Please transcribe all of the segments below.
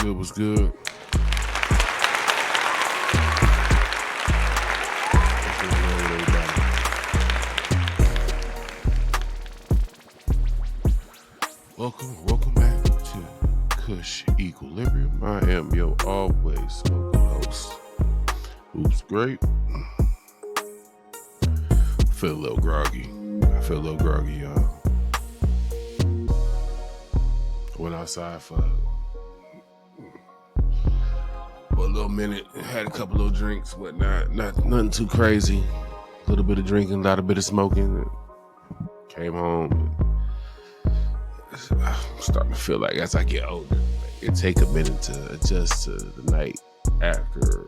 good? What's good? Welcome back to Kush Equilibrium. I am your always smoking host. Oops, great. I feel a little groggy, y'all. Went outside for a little minute, had a couple of drinks, whatnot. Nothing too crazy. A little bit of drinking, a lot of bit of smoking. Came home. I'm starting to feel like as I get older, it take a minute to adjust to the night after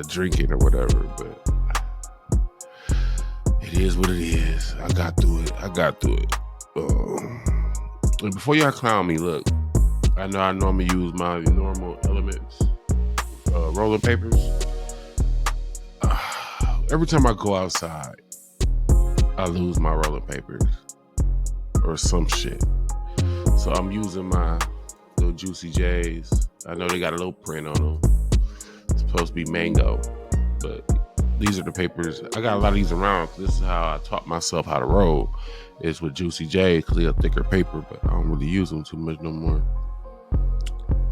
drinking or whatever. But it is what it is. I got through it. And before y'all clown me, look, I know I normally use my normal elements, rolling papers. Every time I go outside, I lose my rolling papers or some shit. So I'm using my little Juicy J's. I know they got a little print on them. It's supposed to be mango, but these are the papers. I got a lot of these around. This is how I taught myself how to roll. It's with Juicy J, clear, thicker paper, but I don't really use them too much no more.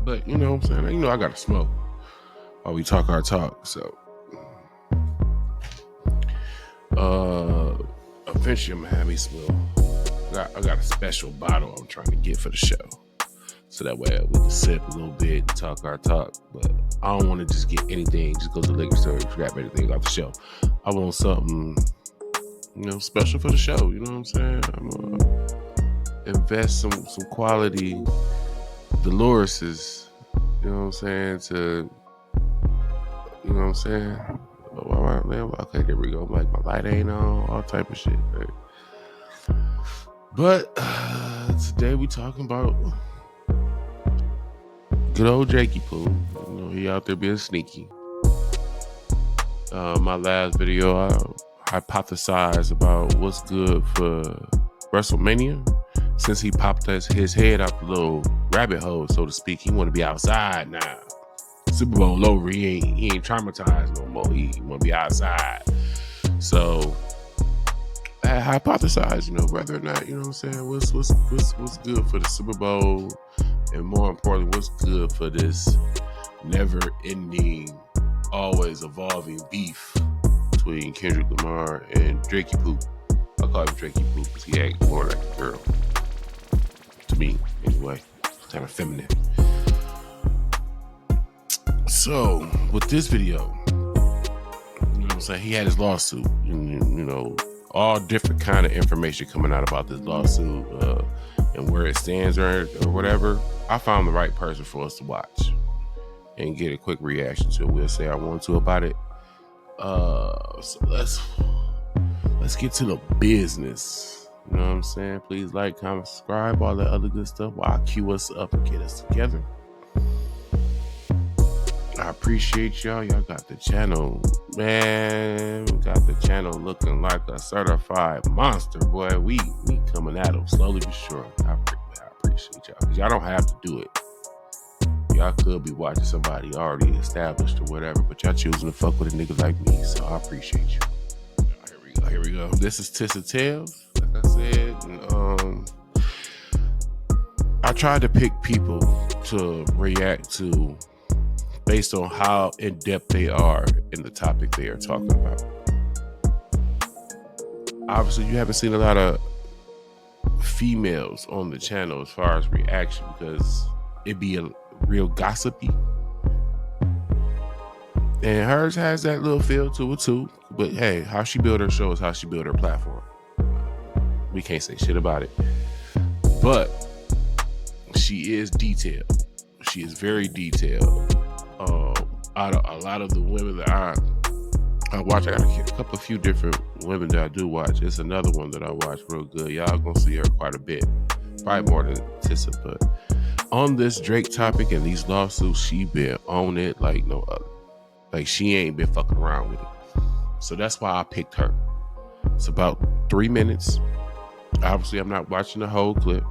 But you know what I'm saying? You know I gotta smoke while we talk our talk. So eventually I'm gonna have me smoke. I got a special bottle I'm trying to get for the show. So that way we can sip a little bit and talk our talk. But I don't want to just get anything, just go to the liquor store and grab anything off the shelf. I want something, special for the show. You know what I'm saying? I'm gonna invest some quality Dolores's, you know what I'm saying, to, you know what I'm saying? Okay, there we go. Like my light ain't on, all type of shit, right? But today we talking about good old Jakey Poo. He out there being sneaky. My last video, I hypothesized about what's good for WrestleMania. Since he popped his head out the little rabbit hole, so to speak, he want to be outside now. Super Bowl over, he ain't traumatized no more. He want to be outside. So I hypothesize, whether or not, you know what I'm saying, what's good for the Super Bowl, and more importantly, what's good for this never-ending, always evolving beef between Kendrick Lamar and Drakey Poo. I call him Drakey Poo because he acts more like a girl. To me, anyway. Kind of feminine. So, with this video, you know what I'm saying, he had his lawsuit, and, all different kind of information coming out about this lawsuit and where it stands or whatever. I found the right person for us to watch and get a quick reaction to. We'll say I want to about it. So let's get to the business. You know what I'm saying? Please like, comment, subscribe, all that other good stuff while I cue us up and get us together. I appreciate y'all. Y'all got the channel, man. We got the channel looking like a certified monster, boy. We coming at them slowly but surely. I appreciate y'all, because y'all don't have to do it. Y'all could be watching somebody already established or whatever, but y'all choosing to fuck with a nigga like me, so I appreciate you. Here we go. This is TISA Tales, like I said. And, I tried to pick people to react to based on how in-depth they are in the topic they are talking about. Obviously, you haven't seen a lot of females on the channel as far as reaction, because it'd be a real gossipy. And hers has that little feel to it too. But hey, how she built her show is how she built her platform. We can't say shit about it. But she is detailed. She is very detailed. Out of a lot of the women that I watch, I got a few different women that I do watch. It's another one that I watch real good. Y'all gonna see her quite a bit, probably more than TISA. But on this Drake topic and these lawsuits, she been on it like no other. Like, she ain't been fucking around with it. So that's why I picked her. It's about 3 minutes. Obviously, I'm not watching the whole clip.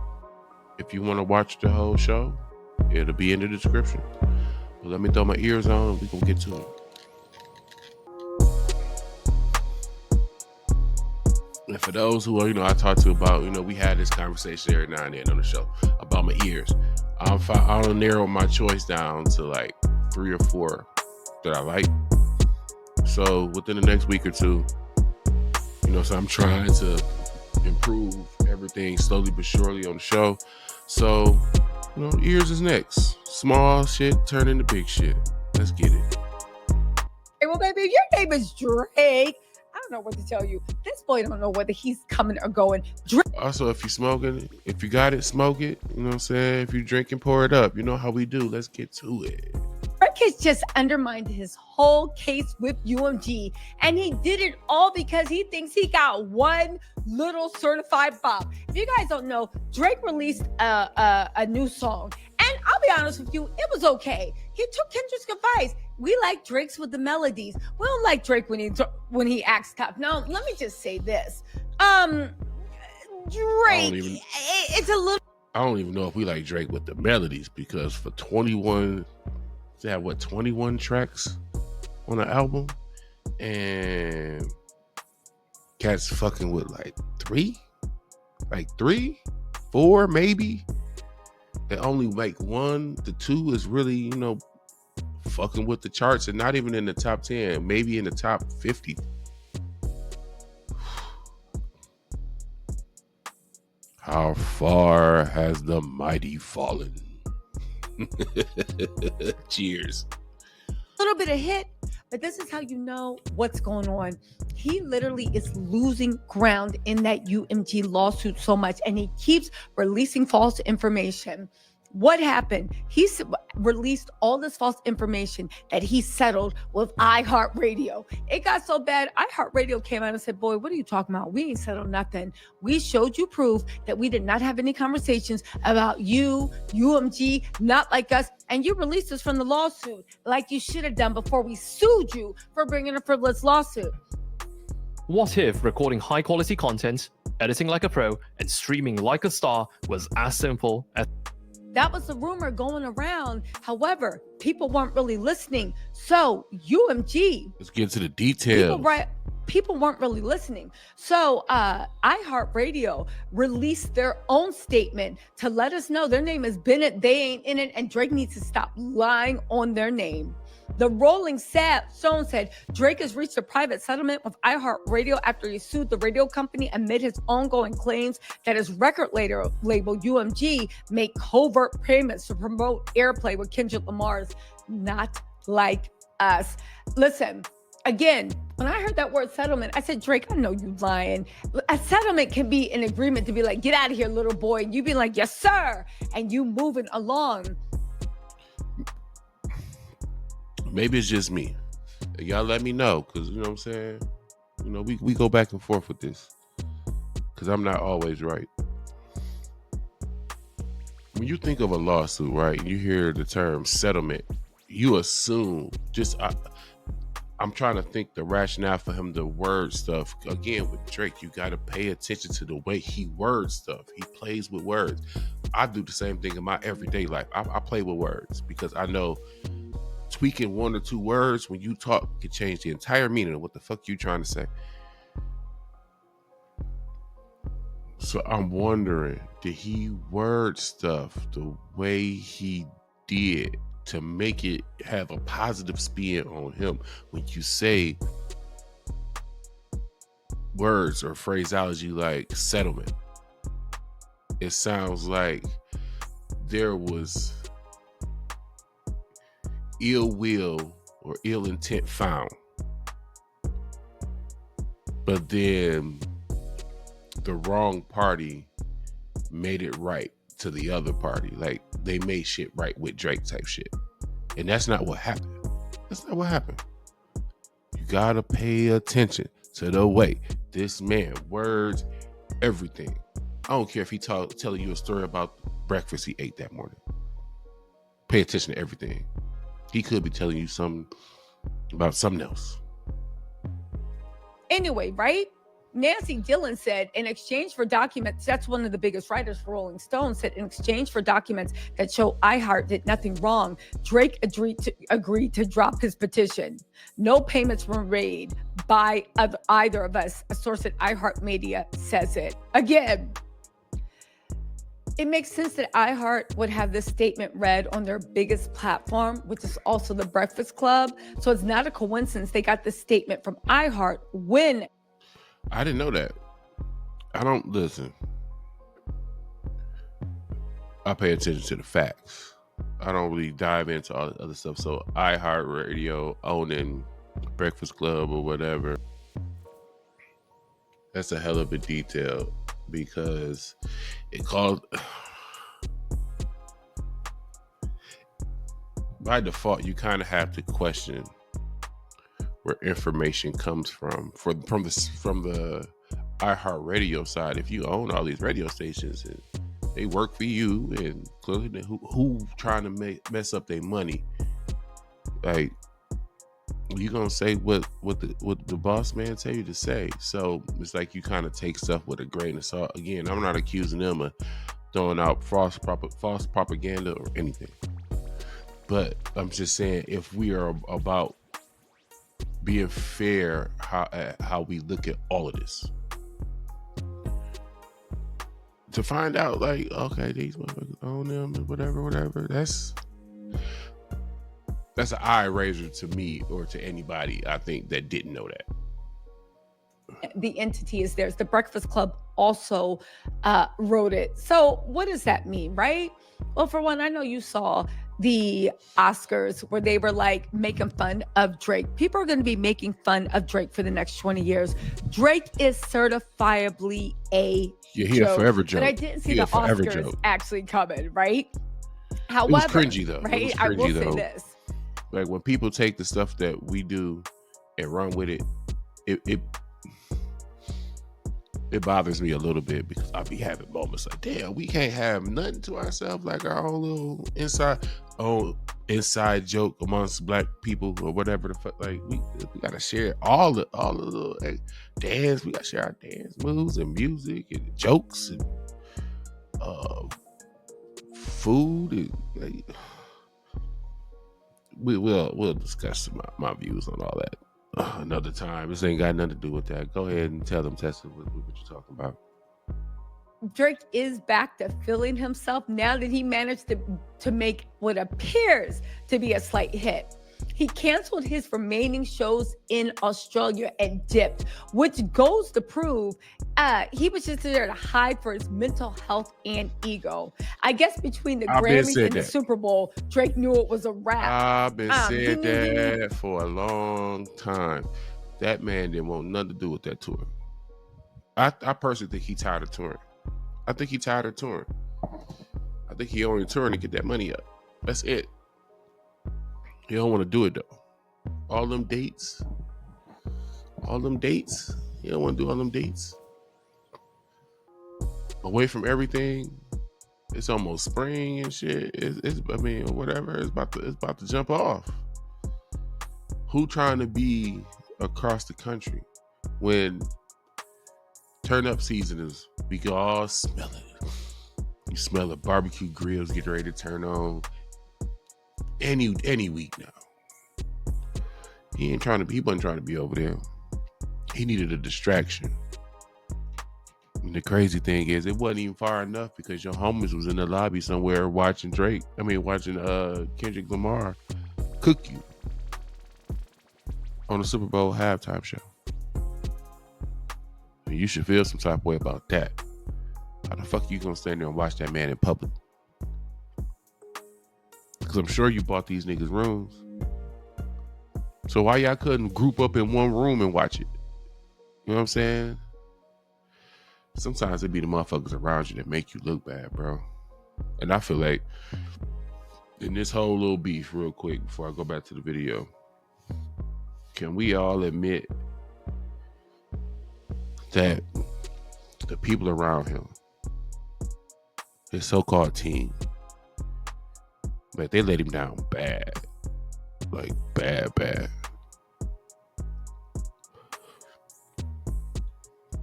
If you want to watch the whole show, It'll be in the description. But let me throw my ears on and we gonna get to it. And for those who are, I talk to about, we had this conversation every now and then on the show about my ears. I'll narrow my choice down to like 3 or 4 that I like. So within the next week or two, so I'm trying to improve everything slowly but surely on the show. So, ears is next. Small shit turn into big shit. Let's get it. Hey, well, baby, your name is Drake. I don't know what to tell you. This boy don't know whether he's coming or going. Also, if you're smoking, if you got it, smoke it. You know what I'm saying? If you're drinking, pour it up. You know how we do. Let's get to it. Drake has just undermined his whole case with UMG, and he did it all because he thinks he got one little certified bop. If you guys don't know, Drake released a new song, and I'll be honest with you, it was okay. He took Kendrick's advice. We like Drake's with the melodies. We don't like Drake when he acts tough. Now, let me just say this. Drake, it's a little. I don't even know if we like Drake with the melodies, because for 21, they have 21 tracks on the album, and cats fucking with like 3, 4 maybe. And only like 1 to 2 is really, fucking with the charts, and not even in the top 10, maybe in the top 50. How far has the mighty fallen? Cheers. A little bit of hit, but this is how you know what's going on. He literally is losing ground in that UMG lawsuit so much, and he keeps releasing false information. What happened? He released all this false information that he settled with iHeart Radio. It got so bad, iHeart Radio came out and said, boy, what are you talking about? We ain't settled nothing. We showed you proof that we did not have any conversations about you, UMG, not like us, and you released us from the lawsuit like you should have done before we sued you for bringing a frivolous lawsuit. What if recording high-quality content, editing like a pro, and streaming like a star was as simple as... That was the rumor going around. However, people weren't really listening. So UMG. Let's get to the details. People weren't really listening. So iHeartRadio released their own statement to let us know their name is Bennett. They ain't in it, and Drake needs to stop lying on their name. The Rolling Stone said Drake has reached a private settlement with iHeartRadio after he sued the radio company amid his ongoing claims that his record label UMG make covert payments to promote airplay with Kendrick Lamar's Not Like Us. Listen, again, when I heard that word settlement, I said, Drake, I know you lying. A settlement can be an agreement to be like, get out of here, little boy. And you be like, yes, sir. And you moving along. Maybe it's just me. Y'all let me know, because you know what I'm saying? We go back and forth with this, because I'm not always right. When you think of a lawsuit, right, you hear the term settlement, you assume I'm trying to think the rationale for him to word stuff. Again, with Drake, you got to pay attention to the way he words stuff. He plays with words. I do the same thing in my everyday life. I play with words, because I know tweaking 1 or 2 words when you talk can change the entire meaning of what the fuck you trying to say. So I'm wondering, did he word stuff the way he did to make it have a positive spin on him? When you say words or phraseology like settlement, it sounds like there was ill will or ill intent found, but then the wrong party made it right to the other party. Like, they made shit right with Drake type shit. And that's not what happened. That's not what happened. You gotta pay attention to the way this man words everything. I don't care if he telling you a story about breakfast he ate that morning. Pay attention to everything. He could be telling you something about something else. Anyway, right? Nancy Dillon said, in exchange for documents, that's one of the biggest writers for Rolling Stone, said, in exchange for documents that show iHeart did nothing wrong, Drake agreed to drop his petition. No payments were made by either of us. A source at iHeart Media says it. Again, it makes sense that iHeart would have this statement read on their biggest platform, which is also the Breakfast Club. So it's not a coincidence they got this statement from iHeart when... I didn't know that. I don't listen. I pay attention to the facts. I don't really dive into all the other stuff. So iHeart Radio owning Breakfast Club or whatever, that's a hell of a detail, because it called, by default, you kind of have to question where information comes from the iHeart Radio side. If you own all these radio stations and they work for you, and clearly who trying to mess up their money, like, you gonna say what the boss man tell you to say. So it's like you kind of take stuff with a grain of salt. Again, I'm not accusing them of throwing out false propaganda or anything, but I'm just saying, if we are about being fair, how we look at all of this, to find out, like, okay, these motherfuckers own them and whatever, that's an eye raiser to me or to anybody, I think, that didn't know that. The entity is theirs. The Breakfast Club also wrote it. So what does that mean, right? Well, for one, I know you saw the Oscars where they were like making fun of Drake. People are going to be making fun of Drake for the next 20 years. Drake is certifiably a he a forever joke. But I didn't see the Oscars actually coming, right? However, it was cringy though. Right? Cringy, I will though. say this. Like, when people take the stuff that we do and run with it, it bothers me a little bit, because I be having moments like, damn, we can't have nothing to ourselves, like our own little inside joke amongst black people or whatever the fuck. Like, we gotta share all the little dance. We gotta share our dance moves and music and jokes and food and like. We'll discuss my views on all that another time. This ain't got nothing to do with that. Go ahead and tell them, Tessa, what you're talking about. Drake is back to feeling himself now that he managed to make what appears to be a slight hit. He canceled his remaining shows in Australia and dipped, which goes to prove he was just there to hide for his mental health and ego. I guess between the Grammys and the Super Bowl, Drake knew it was a wrap. I've been saying that for a long time. That man didn't want nothing to do with that tour. I personally think he's tired of touring. I think he's tired of touring. I think he only touring to get that money up. That's it. He don't want to do it though. All them dates. He don't want to do all them dates. Away from everything. It's almost spring and shit. It's whatever. It's about to jump off. Who trying to be across the country when turn up season is? We can all smell it. You smell the barbecue grills getting ready to turn on. Any week now. He wasn't trying to be over there. He needed a distraction. And the crazy thing is, it wasn't even far enough, because your homies was in the lobby somewhere watching Kendrick Lamar cook you on the Super Bowl halftime show. And you should feel some type of way about that. How the fuck you gonna stand there and watch that man in public? Because I'm sure you bought these niggas rooms. So why y'all couldn't group up in one room and watch it? You know what I'm saying? Sometimes it be the motherfuckers around you that make you look bad, bro. And I feel like in this whole little beef, real quick, before I go back to the video, can we all admit that the people around him, his so-called team, but they let him down bad. Like, bad.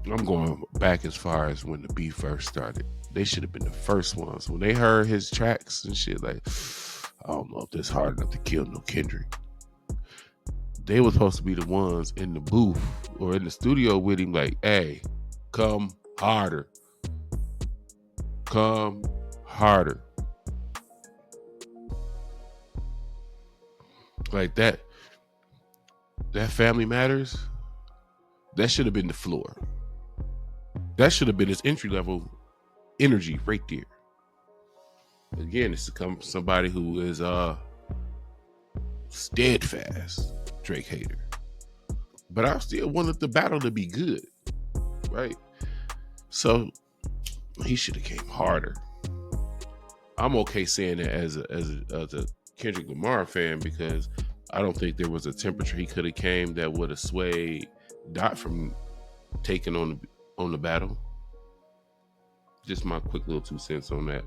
I'm going back as far as when the beef first started. They should have been the first ones. When they heard his tracks and shit, like, I don't know if this hard enough to kill no Kendrick. They were supposed to be the ones in the booth or in the studio with him, like, hey, come harder. Come harder. Like that Family Matters, that should have been the floor. That should have been his entry level energy right there. Again, it's to come from somebody who is steadfast Drake hater. But I still wanted the battle to be good, right? So he should have came harder. I'm okay saying that as a Kendrick Lamar fan, because I don't think there was a temperature he could have came that would have swayed Dot from taking on the battle. Just my quick little 2 cents on that.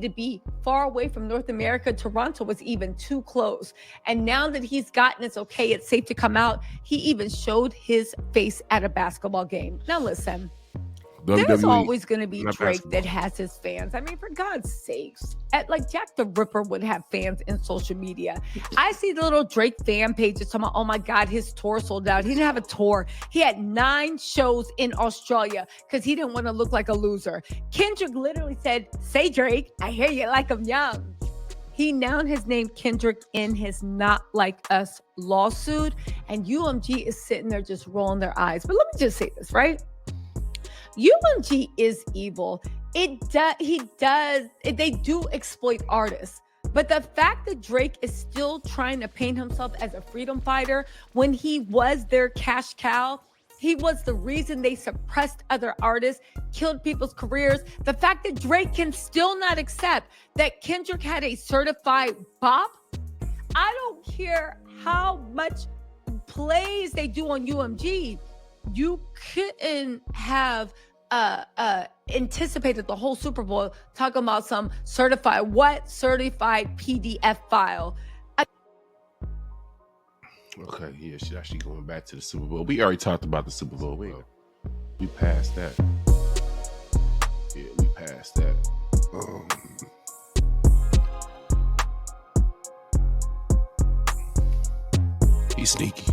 To be far away from North America, Toronto was even too close. And now that he's gotten it's okay, it's safe to come out, he even showed his face at a basketball game. Now listen, there's always going to be Drake that has his fans. I mean, for God's sakes, like Jack the Ripper would have fans in social media. I see the little Drake fan pages talking about, oh my God, his tour sold out. He didn't have a tour. He had 9 shows in Australia because he didn't want to look like a loser. Kendrick literally said, say Drake, I hear you like I'm young. He now has named Kendrick in his Not Like Us lawsuit, and UMG is sitting there just rolling their eyes. But let me just say this, right? UMG is evil. They do exploit artists. But the fact that Drake is still trying to paint himself as a freedom fighter when he was their cash cow, he was the reason they suppressed other artists, killed people's careers. The fact that Drake can still not accept that Kendrick had a certified bop, I don't care how much plays they do on UMG. You couldn't have anticipated the whole Super Bowl talking about some certified PDF file. Okay, yeah, she's actually going back to the Super Bowl. We already talked about the Super Bowl. We passed that. Yeah, we passed that. He's sneaky.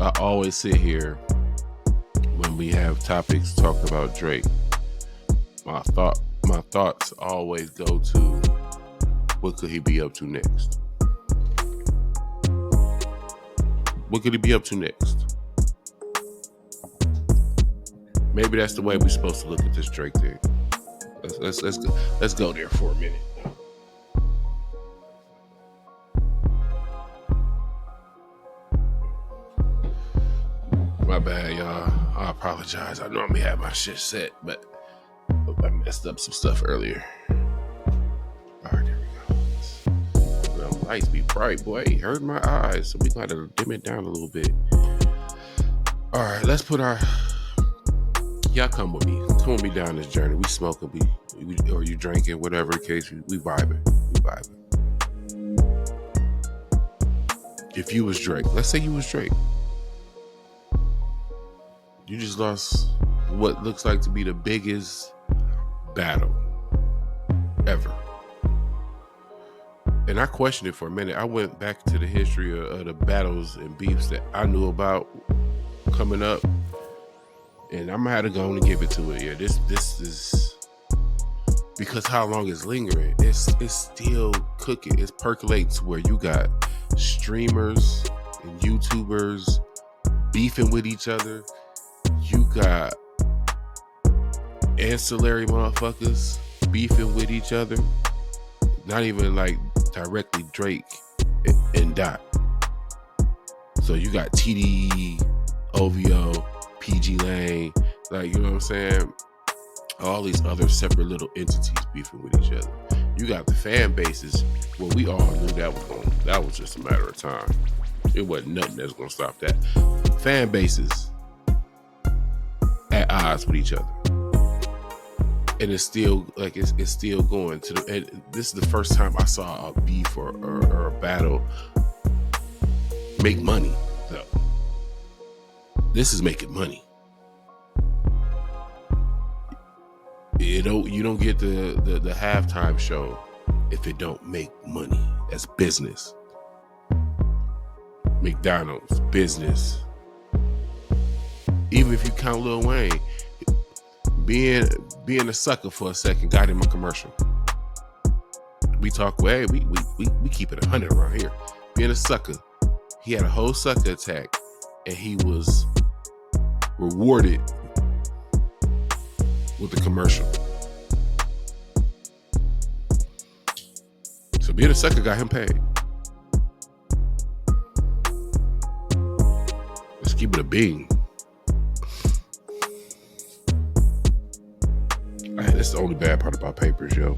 I always sit here when we have topics talking about Drake. My thoughts always go to, what could he be up to next? What could he be up to next? Maybe that's the way we're supposed to look at this Drake thing. Let's go there for a minute. My bad, y'all. I apologize. I normally have my shit set, but I messed up some stuff earlier. All right, there we go. The lights be bright, boy. It hurt my eyes, so we gotta dim it down a little bit. All right, let's put our... Y'all come with me. Come with me down this journey. We smoking, or you drinking, whatever the case. We vibing. If you was Drake, let's say you was Drake. You just lost what looks like to be the biggest battle ever. And I questioned it for a minute. I went back to the history of the battles and beefs that I knew about coming up. And I'm gonna have to go on and give it to it. Yeah, this is because how long it's lingering, it's still cooking. It's percolating to where you got streamers and YouTubers beefing with each other. You got ancillary motherfuckers beefing with each other. Not even like directly Drake and Dot. So you got TDE, OVO, PG Lane, like, you know what I'm saying? All these other separate little entities beefing with each other. You got the fan bases. Well, we all knew that was just a matter of time. It wasn't nothing that's gonna stop that. Fan bases at odds with each other, and it's still like it's still going to the. And this is the first time I saw a beef or a battle make money, though. This is making money. You don't get the halftime show if it don't make money. That's business. McDonald's, business. Even if you count Lil Wayne, being a sucker for a second got him a commercial. We talk, hey, we keep it 100 around here. Being a sucker, he had a whole sucker attack, and he was rewarded with the commercial. So being a sucker got him paid. Let's keep it a bean. That's the only bad part about papers, yo.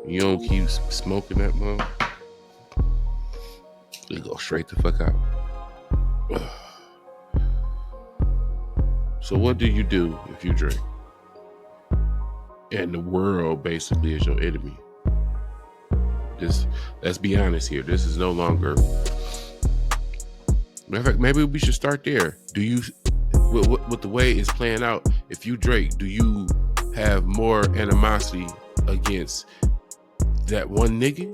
You don't keep smoking that mug, it go straight the fuck out. So what do you do if you drink? And the world basically is your enemy. Let's be honest here. This is no longer. Matter of fact, maybe we should start there. Do you, with the way it's playing out, if you drink, do you have more animosity against that one nigga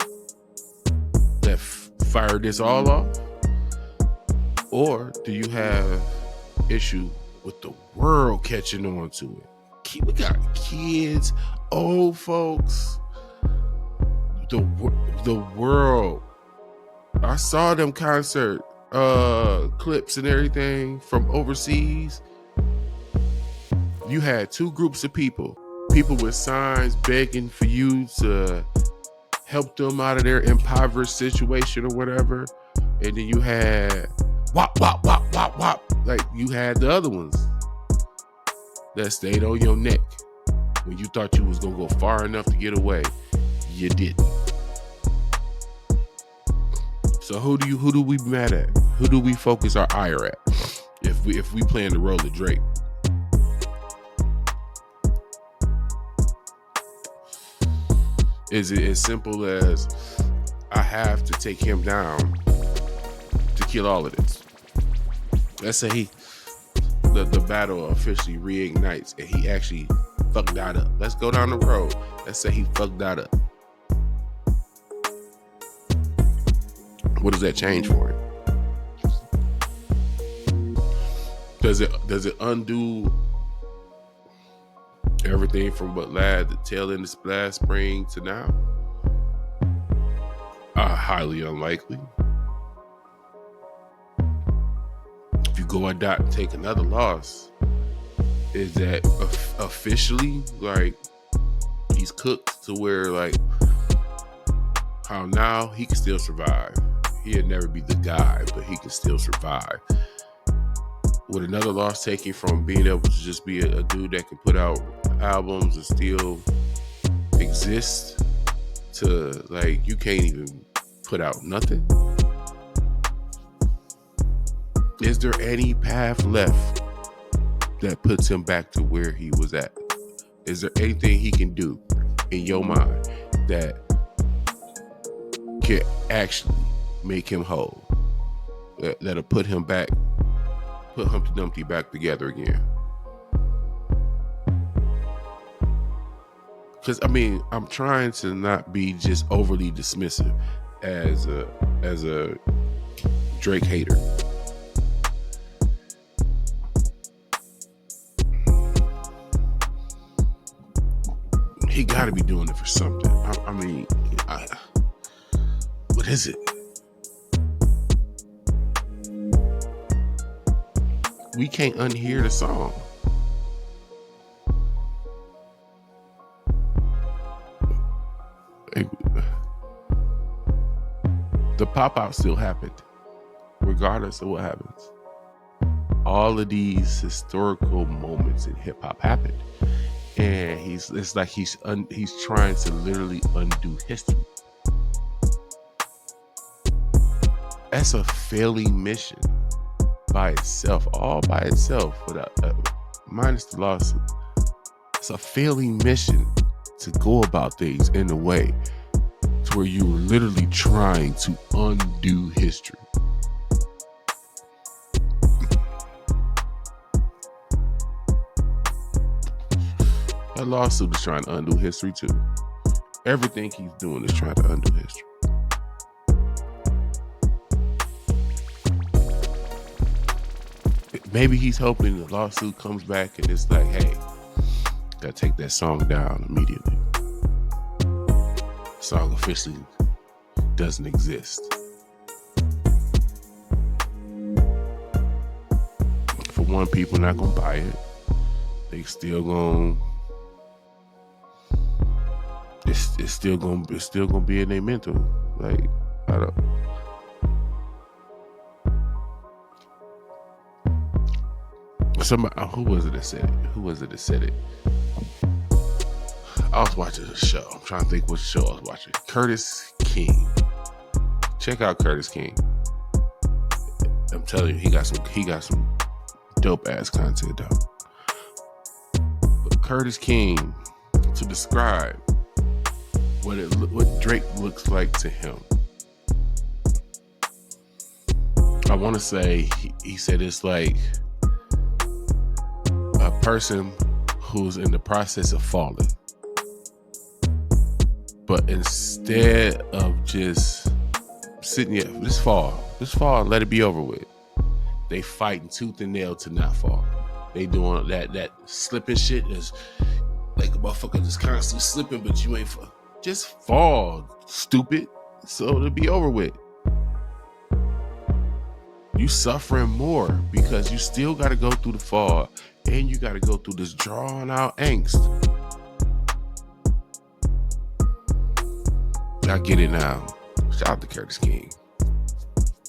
that fired this all off? Or do you have issue with the world catching on to it? We got kids, old folks, the world. I saw them concert clips and everything from overseas. You had two groups of people with signs begging for you to help them out of their impoverished situation or whatever. And then you had wop, wop, wop, wop, wop. Like you had the other ones that stayed on your neck when you thought you was gonna go far enough to get away. You didn't. So who do we be mad at? Who do we focus our ire at? If we playing the role of Drake? Is it as simple as I have to take him down to kill all of this? Let's say the battle officially reignites and he actually fucked that up. Let's go down the road. Let's say he fucked that up. What does that change for him? Does it undo everything from what led the tail end of Splash Spring to now? Highly unlikely. If you go and take another loss, is that officially like he's cooked to where like how now he can still survive? He'll never be the guy, but he can still survive. With another loss taken from being able to just be a dude that can put out albums and still exist to like you can't even put out nothing? Is there any path left that puts him back to where he was at? Is there anything he can do in your mind that can actually make him whole? That'll put him back, put Humpty Dumpty back together again. Because I mean, I'm trying to not be just overly dismissive as a Drake hater. He got to be doing it for something. I mean, what is it? We can't unhear the song. The pop-out still happened, regardless of what happens. All of these historical moments in hip-hop happened, and it's like he's trying to literally undo history. That's a failing mission by itself, all by itself, without minus the lawsuit. It's a failing mission to go about things in a way to where you're literally trying to undo history. That lawsuit is trying to undo history too. Everything he's doing is trying to undo history. Maybe he's hoping the lawsuit comes back and it's like, hey, gotta take that song down immediately. The song officially doesn't exist. For one, people not gonna buy it. They still gonna. It's still gonna be in their mental. Like, I don't. Somebody, who was it that said it? I was watching a show. I'm trying to think what show I was watching. Curtis King. Check out Curtis King. I'm telling you, he got some dope ass content, though. But Curtis King, to describe what Drake looks like to him, I want to say he said it's like a person who's in the process of falling, but instead of just sitting here, just fall and let it be over with, they fighting tooth and nail to not fall. They doing that slipping shit is like a motherfucker just constantly slipping, but you ain't just fall, stupid, so it'll be over with. You suffering more because you still got to go through the fall and you got to go through this drawn out angst. I get it now. Shout out to Curtis King.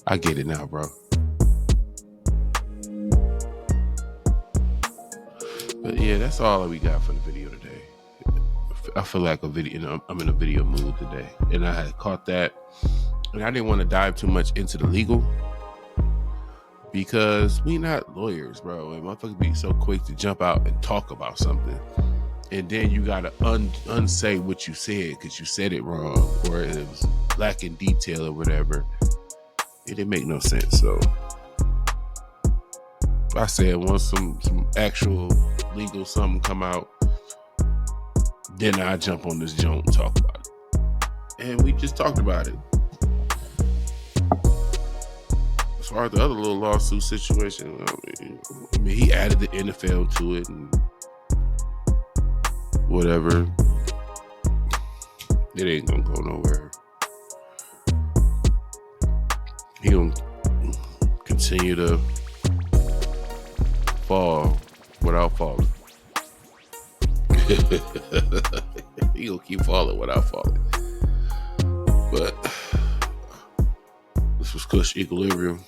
I get it now, bro. But yeah, that's all we got for the video today. I feel like I'm in a video mood today, and I had caught that, and I didn't want to dive too much into the legal because we not lawyers, bro. And motherfuckers be so quick to jump out and talk about something, and then you gotta unsay what you said because you said it wrong or it was lacking detail or whatever. It didn't make no sense. So I said once some actual legal something come out, then I jump on this joint and talk about it. And we just talked about it. As far as the other little lawsuit situation, I mean, he added the NFL to it and whatever. It ain't gonna go nowhere. He gonna continue to fall without falling. He gonna keep falling without falling. But this was Kush Equilibrium.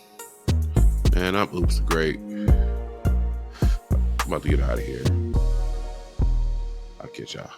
Man, I'm Oops Great. I'm about to get out of here. I'll catch y'all.